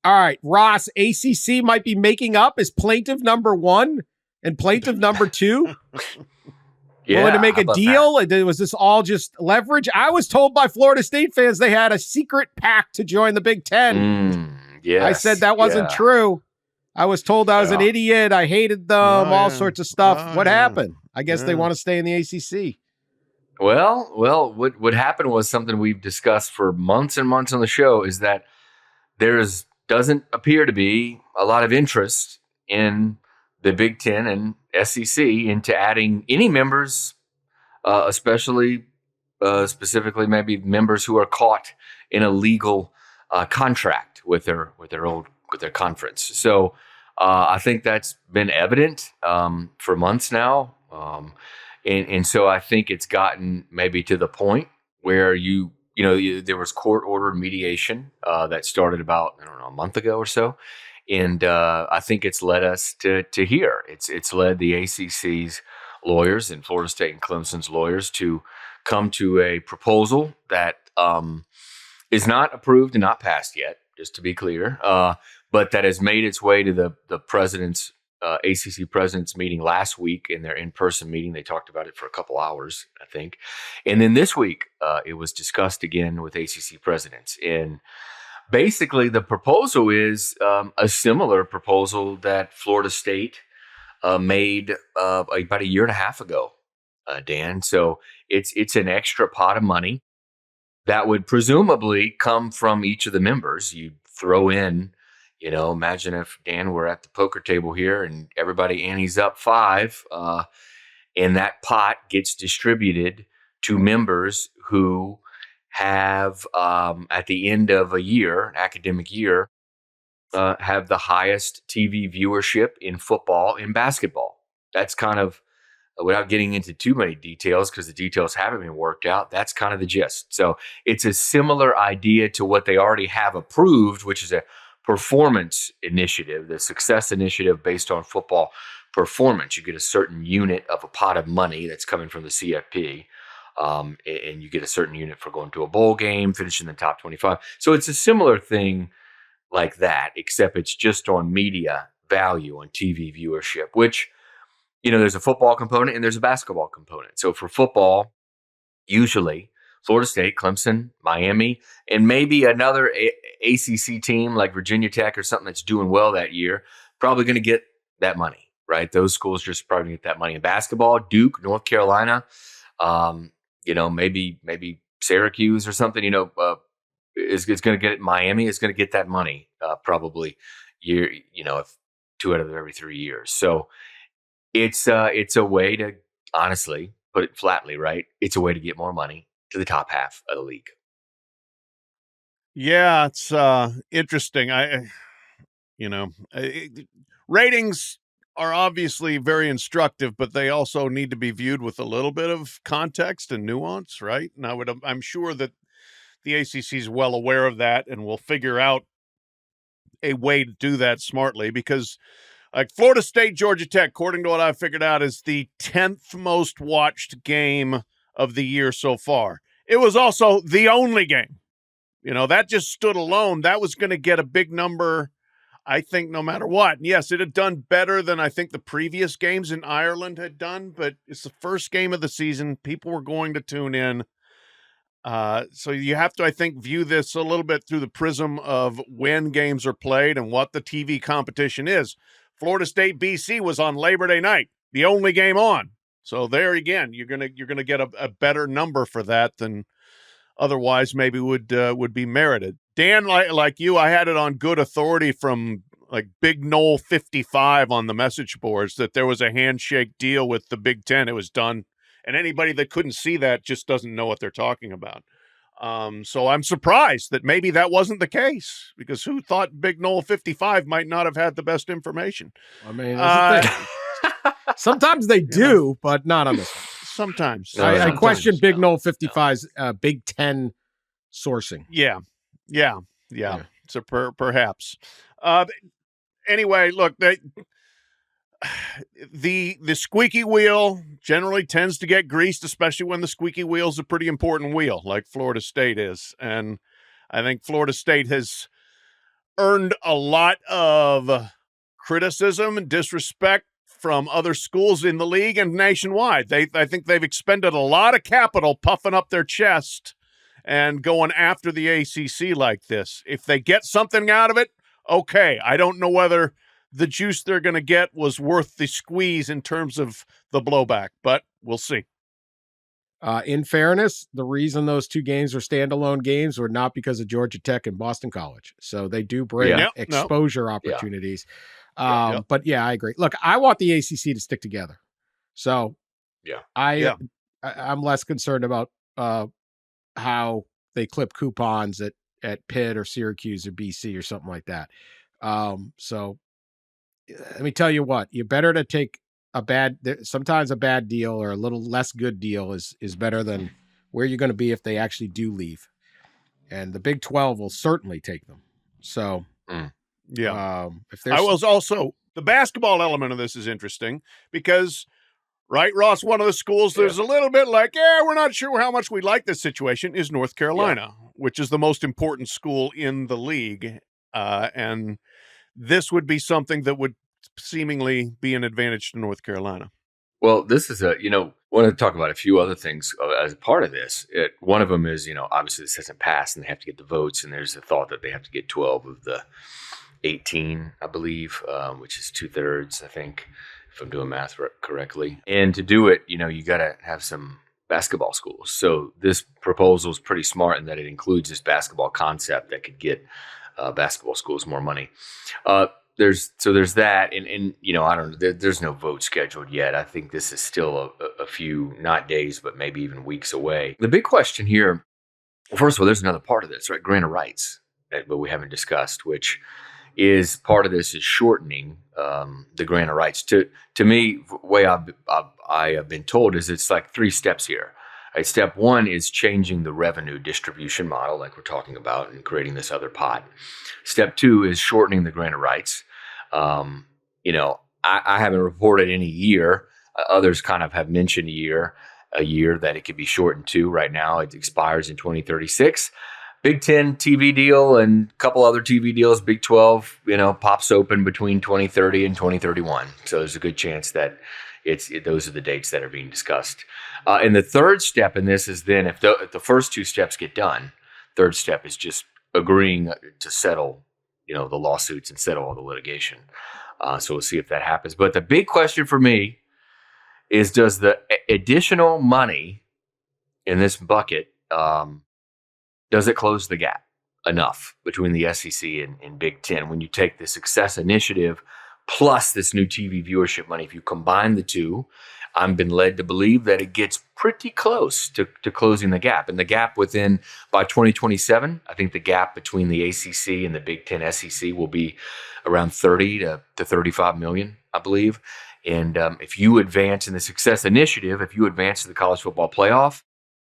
All right, Ross, ACC might be making up as plaintiff number 1 and plaintiff number 2. Willing to make a deal? Was this all just leverage? I was told by Florida State fans they had a secret pact to join the Big Ten. Yes, I said that wasn't true. I was told I was an idiot. I hated them, all sorts of stuff. What happened? I guess they want to stay in the ACC. Well, what happened was something we've discussed for months and months on the show, is that doesn't appear to be a lot of interest in the Big Ten and SEC into adding any members, especially specifically maybe members who are caught in a legal contract with their conference. So I think that's been evident for months now, and so I think it's gotten maybe to the point where there was court-ordered mediation that started about, a month ago or so. And I think it's led us to here. It's led the ACC's lawyers and Florida State and Clemson's lawyers to come to a proposal that is not approved and not passed yet, just to be clear, but that has made its way to the president's ACC president's meeting last week. In their in-person meeting, they talked about it for a couple hours, I think. And then this week, it was discussed again with ACC presidents. And basically, the proposal is a similar proposal that Florida State made about a year and a half ago, Dan. So it's an extra pot of money that would presumably come from each of the members. You throw in, imagine if, Dan, we're at the poker table here and everybody antes up 5, and that pot gets distributed to members who have, at the end of a year, an academic year, have the highest TV viewership in football and basketball. That's kind of, without getting into too many details, because the details haven't been worked out, that's kind of the gist. So it's a similar idea to what they already have approved, which is a performance initiative, the success initiative based on football performance. You get a certain unit of a pot of money that's coming from the CFP. And you get a certain unit for going to a bowl game, finishing in the top 25. So it's a similar thing like that, except it's just on media value, on TV viewership, which, there's a football component and there's a basketball component. So for football, usually Florida State, Clemson, Miami, and maybe another ACC team like Virginia Tech or something that's doing well that year, probably going to get that money, right? Those schools just probably get that money. In basketball, Duke, North Carolina, maybe Syracuse or something, is going to get it. Miami is going to get that money probably if 2 out of every 3 years. So it's a way to, honestly, put it flatly, right? It's a way to get more money to the top half of the league. Yeah, it's interesting. Ratings are obviously very instructive, but they also need to be viewed with a little bit of context and nuance, right? And I'm sure that the ACC is well aware of that and will figure out a way to do that smartly, because like Florida State, Georgia Tech, according to what I've figured out, is the 10th most watched game of the year so far. It was also the only game. That just stood alone. That was going to get a big number, I think, no matter what. And yes, it had done better than I think the previous games in Ireland had done, but it's the first game of the season. People were going to tune in. So you have to, I think, view this a little bit through the prism of when games are played and what the TV competition is. Florida State BC was on Labor Day night, the only game on. So there again, you're gonna get a better number for that than otherwise maybe would be merited. Dan, like you, I had it on good authority from like Big Noel 55 on the message boards that there was a handshake deal with the Big Ten. It was done, and anybody that couldn't see that just doesn't know what they're talking about. So I'm surprised that maybe that wasn't the case, because who thought Big Noel 55 might not have had the best information? I mean, sometimes they do, but not on this one. Sometimes. I question Big Noel 55's Big Ten sourcing. Yeah. So perhaps. Anyway, look, the squeaky wheel generally tends to get greased, especially when the squeaky wheel is a pretty important wheel, like Florida State is. And I think Florida State has earned a lot of criticism and disrespect from other schools in the league and nationwide. I think they've expended a lot of capital puffing up their chest and going after the ACC like this. If they get something out of it, okay. I don't know whether the juice they're going to get was worth the squeeze in terms of the blowback, but we'll see. In fairness, the reason those two games were standalone games were not because of Georgia Tech and Boston College. So they do bring exposure opportunities. But yeah, I agree. Look, I want the ACC to stick together. So I'm less concerned about how they clip coupons at Pitt or Syracuse or BC or something like that. So let me tell you what, you're better to take sometimes a bad deal or a little less good deal is better than where you're going to be if they actually do leave. And the Big 12 will certainly take them. So if there's, I was also, the basketball element of this is interesting because, right, Ross, one of the schools there's a little bit like, we're not sure how much we like this situation is North Carolina, which is the most important school in the league. And this would be something that would seemingly be an advantage to North Carolina. Well, this is want to talk about a few other things as a part of this. One of them is, obviously this hasn't passed and they have to get the votes. And there's the thought that they have to get 12 of the 18, I believe, which is 2/3, I think, if I'm doing math correctly. And to do it, you got to have some basketball schools. So this proposal is pretty smart in that it includes this basketball concept that could get basketball schools more money. There's that, and I don't know. There's no vote scheduled yet. I think this is still a few, not days, but maybe even weeks away. The big question here, well, first of all, there's another part of this, right? Grant of rights, but we haven't discussed, which is part of this is shortening the grant of rights. To me, the way I have been told is it's like 3 steps here. Right? Step 1 is changing the revenue distribution model, like we're talking about, and creating this other pot. Step 2 is shortening the grant of rights. I haven't reported any year. Others kind of have mentioned a year that it could be shortened to. Right now, it expires in 2036. Big 10 TV deal and a couple other TV deals. Big 12, pops open between 2030 and 2031. So there's a good chance that those are the dates that are being discussed. And the third step in this is then if the first 2 steps get done, third step is just agreeing to settle, the lawsuits and settle all the litigation. So we'll see if that happens. But the big question for me is, does the additional money in this bucket, does it close the gap enough between the SEC and Big 10? When you take the Success Initiative plus this new TV viewership money, if you combine the two, I've been led to believe that it gets pretty close to closing the gap. And the gap by 2027, I think the gap between the ACC and the Big 10 SEC will be around 30 to 35 million, I believe. And if you advance in the Success Initiative, if you advance to the college football playoff,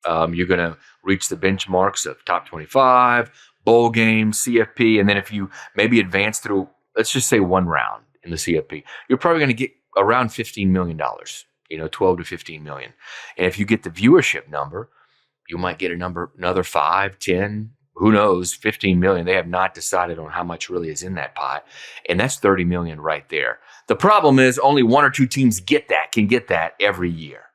you're going to reach the benchmarks of top 25, bowl games, CFP. And then if you maybe advance through, let's just say 1 round in the CFP, you're probably going to get around $15 million, 12 to 15 million. And if you get the viewership number, you might get another 5, 10, who knows, 15 million. They have not decided on how much really is in that pot. And that's 30 million right there. The problem is only 1 or 2 teams can get that every year.